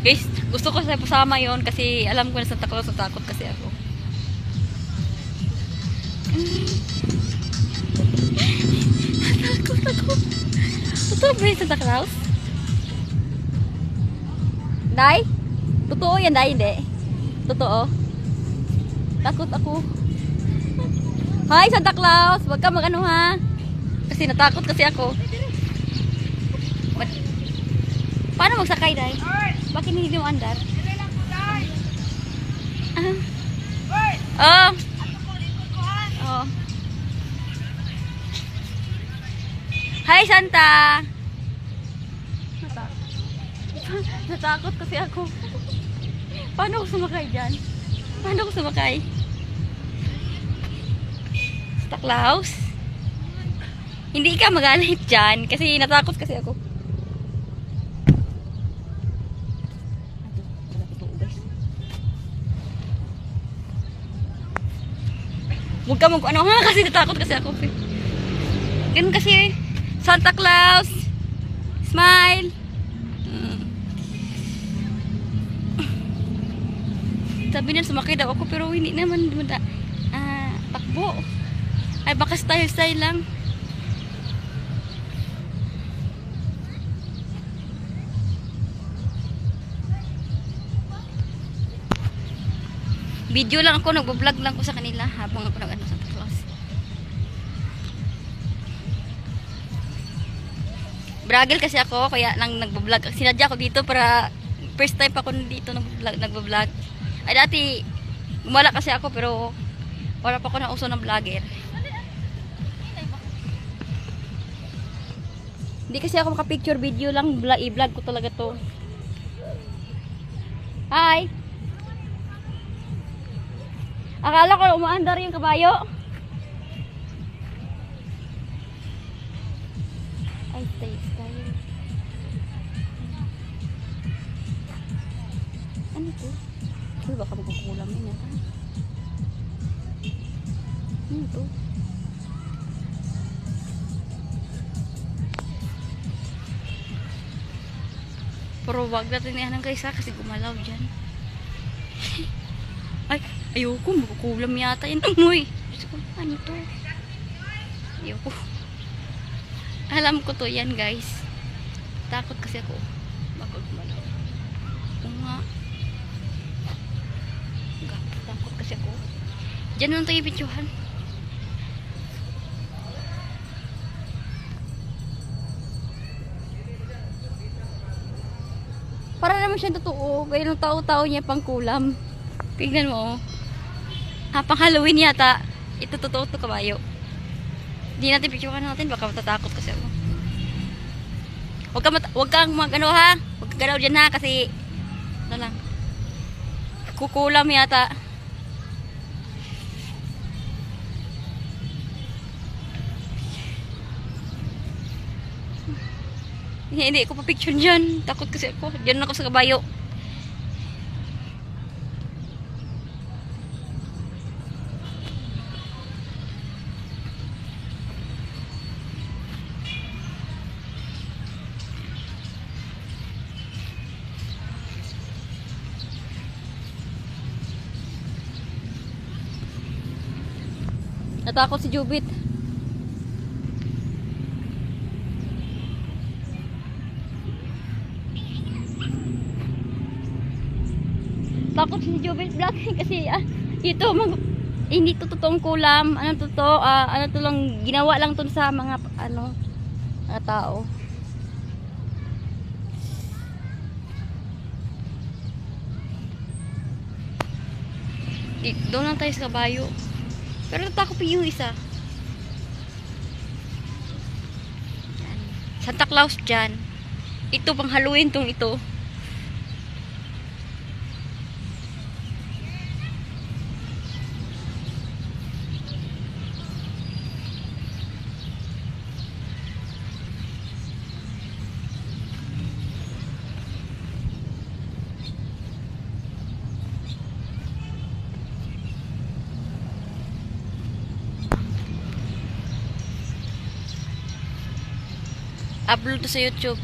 Guys, gusto ko sa pasama yon kasi alam ko na Santa Claus natakot kasi ako. Takot ako. Totoo ba yung Santa Claus? Day? Totoo yan, Day? Hindi. Totoo. Takot ako. Hi, Santa Claus! Huwag ka mag-ano ha. Kasi natakot kasi ako. Paano magsakay, Day? Bakit hindi mo andar? Ah. Oh. Hi, Santa! Natakot kasi ako. Paano ako sumakay dyan? Paano ako sumakay? Santa Claus? Hindi ka magalit dyan kasi natakot kasi ako. Huwag ka mag-ano ha kasi natakot kasi ako. Ganun kasi. Santa Claus! Smile! Sabi niya sumakay daw ako pero hindi naman takbo. Ay baka style lang. Video lang ako, nagbo-vlog lang ko sa kanila habang ako nag-ano Santa Claus. Bragel kasi ako kaya lang nagbo-vlog. Sinadya ko dito para first time pa ako dito nagbo-vlog. Ay dati gumala kasi ako pero wala pa ako na uso ng vlogger. Hindi kasi ako maka-picture video lang, i-vlog ko talaga to. Hi! Akala ko umaandar yung kabayo. Ay, stay. Ano to? Uy, baka magkukulam yun yata. Ano to? Pero wag natin yan ng guys ha, kasi gumalaw dyan. Ay, ayoko, magkukulam yata yan. Uy, ano to? Ayoko. Alam ko to yan guys. Takot kasi ako. Bakit gumalaw? Oo nga. Takot kasi ako. Diyan lang tayo ibitsuhan. Para naman siya totoo. Kaya nung tao-tao niya pang kulam. Tignan mo. Pang Halloween yata. Ito totoo to kabayo. Hindi natin picturean natin. Baka matatakot kasi ako. Huwag kang mag-ano ha. Huwag kang galaw dyan ha. Kasi ano lang. Kukulam yata. Hindi ko pa picture dyan. Takot kasi ako. Dyan ako sa kabayo. Natakot si Jubit. Takot si Jubit Black kasi ito hindi to totoong kulam. Ano to to? Ano to lang ginawa lang to sa mga mga tao. Doon lang tayo sa kabayo. Pero natakot pa yung isa. Santa Claus dyan. Ito pang Halloween tong ito. Upload to sa YouTube.